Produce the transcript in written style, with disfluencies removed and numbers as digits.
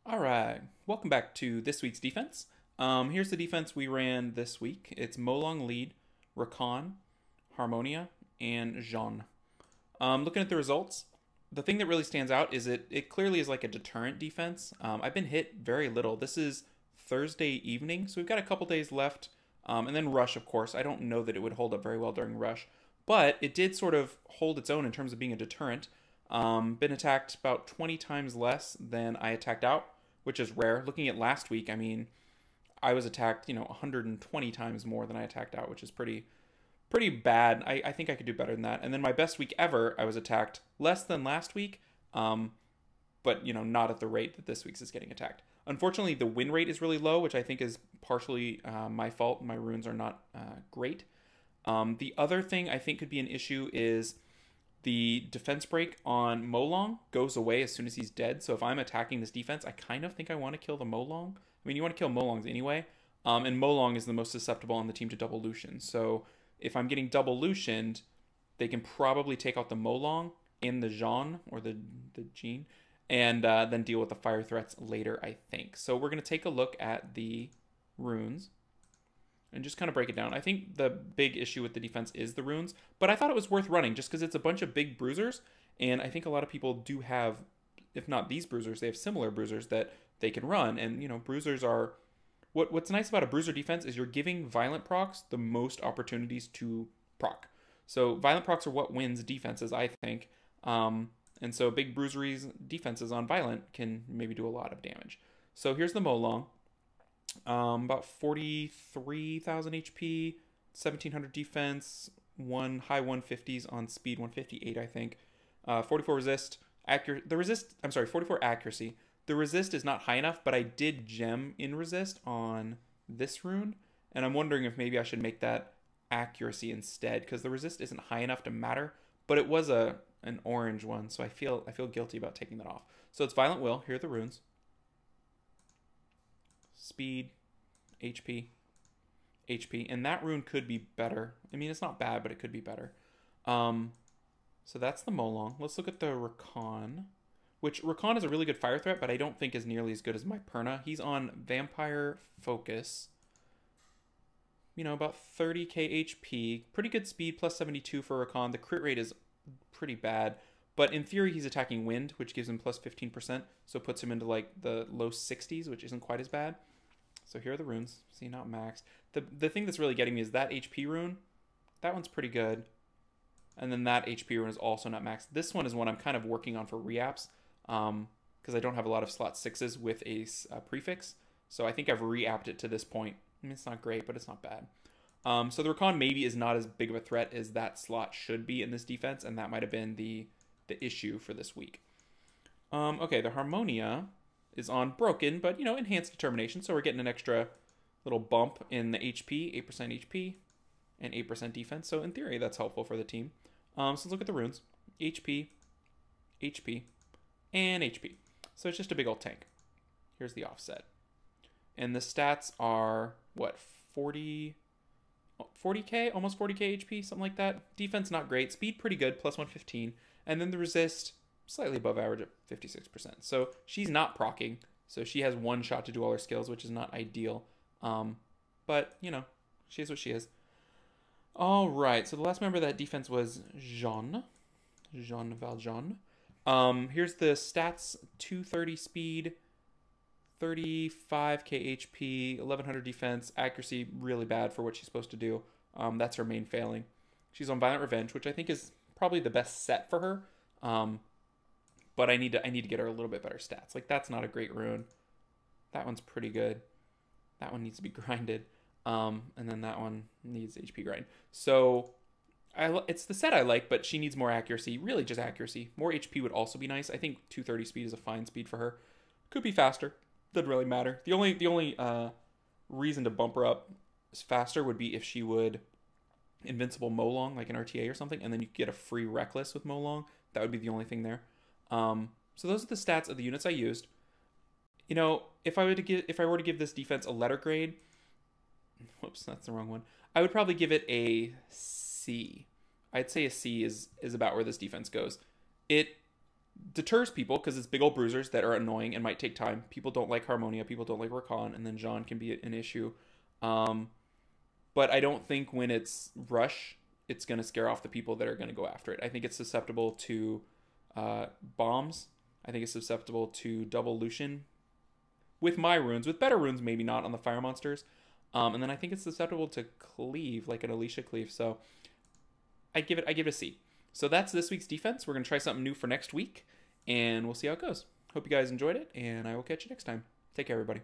All right, welcome back to this week's defense. Here's the defense we ran this week. It's Molong lead, Rakan, Harmonia, and Jeanne. Looking at the results, the thing that really stands out is it clearly is like a deterrent defense. I've been hit very little. This is Thursday evening, so we've got a couple days left. And then Rush, of course. I don't know that it would hold up very well during Rush, but it did sort of hold its own in terms of being a deterrent. Been attacked about 20 times less than I attacked out, which is rare. Looking at last week, I mean, I was attacked, 120 times more than I attacked out, which is pretty bad. I think I could do better than that. And then my best week ever, I was attacked less than last week, but not at the rate that this week's is getting attacked. Unfortunately, the win rate is really low, which I think is partially my fault. My runes are not great. The other thing I think could be an issue is the defense break on Molong goes away as soon as he's dead. So if I'm attacking this defense, I kind of think I want to kill the Molong. I mean, you want to kill Molongs anyway. And Molong is the most susceptible on the team to double Lucian. So if I'm getting double Lucianed, they can probably take out the Molong in the Jeanne or the Jeanne, and then deal with the fire threats later, I think. So we're going to take a look at the runes and just kind of break it down. I think the big issue with the defense is the runes, but I thought it was worth running just because it's a bunch of big bruisers, and I think a lot of people do have, if not these bruisers, they have similar bruisers that they can run, and bruisers are, what's nice about a bruiser defense is you're giving violent procs the most opportunities to proc. So violent procs are what wins defenses, I think, and so big bruiseries defenses on violent can maybe do a lot of damage. So here's the Molong. About 43,000 HP, 1700 defense, high 150s on speed, 158 I think. 44 resist, 44 accuracy. The resist is not high enough, but I did gem in resist on this rune, and I'm wondering if maybe I should make that accuracy instead, because the resist isn't high enough to matter, but it was an orange one, so I feel guilty about taking that off. So it's Violent Will. Here are the runes. Speed, HP, HP, and that rune could be better. I mean, it's not bad, but it could be better. So that's the Molong. Let's look at the Rakan, which Rakan is a really good fire threat, but I don't think is nearly as good as my Perna. He's on Vampire Focus. About 30k HP. Pretty good speed, plus 72 for Rakan. The crit rate is pretty bad, but in theory, he's attacking Wind, which gives him plus 15%, so it puts him into like the low 60s, which isn't quite as bad. So here are the runes. See, not maxed. The thing that's really getting me is that HP rune. That one's pretty good. And then that HP rune is also not maxed. This one is one I'm kind of working on for reapps, because I don't have a lot of slot 6s with a prefix. So I think I've reapped it to this point. I mean, it's not great, but it's not bad. So the Rakan maybe is not as big of a threat as that slot should be in this defense, and that might have been the issue for this week. Okay, the Harmonia is on Broken, but, enhanced determination, so we're getting an extra little bump in the HP, 8% HP, and 8% defense, so in theory, that's helpful for the team. So let's look at the runes. HP, HP, and HP. So it's just a big old tank. Here's the offset. And the stats are, what, 40k, almost 40k HP, something like that. Defense, not great. Speed, pretty good, plus 115. And then the resist, slightly above average at 56%. So she's not proccing, so she has one shot to do all her skills, which is not ideal. But, she is what she is. All right, so the last member of that defense was Jeanne Valjean. Here's the stats: 230 speed, 35k HP, 1100 defense, accuracy really bad for what she's supposed to do. That's her main failing. She's on Violent Revenge, which I think is probably the best set for her. But I need to get her a little bit better stats. Like, that's not a great rune. That one's pretty good. That one needs to be grinded. And then that one needs HP grind. So it's the set I like, but she needs more accuracy. Really just accuracy. More HP would also be nice. I think 230 speed is a fine speed for her. Could be faster. Doesn't really matter. The only reason to bump her up faster would be if she would Invincible Molong, like an RTA or something, and then you get a free Reckless with Molong. That would be the only thing there. So those are the stats of the units I used. If I were to give this defense a letter grade, whoops, that's the wrong one. I would probably give it a C. I'd say a C is about where this defense goes. It deters people because it's big old bruisers that are annoying and might take time. People don't like Harmonia, people don't like Rakan, and then Jeanne can be an issue. Um, but I don't think when it's rush, it's going to scare off the people that are going to go after it. I think it's susceptible to bombs. I think it's susceptible to double Lucian with my runes. With better runes, maybe not on the fire monsters. And then I think it's susceptible to cleave, like an Alicia cleave. So I give it a C. So that's this week's defense. We're going to try something new for next week, and we'll see how it goes. Hope you guys enjoyed it, and I will catch you next time. Take care, everybody.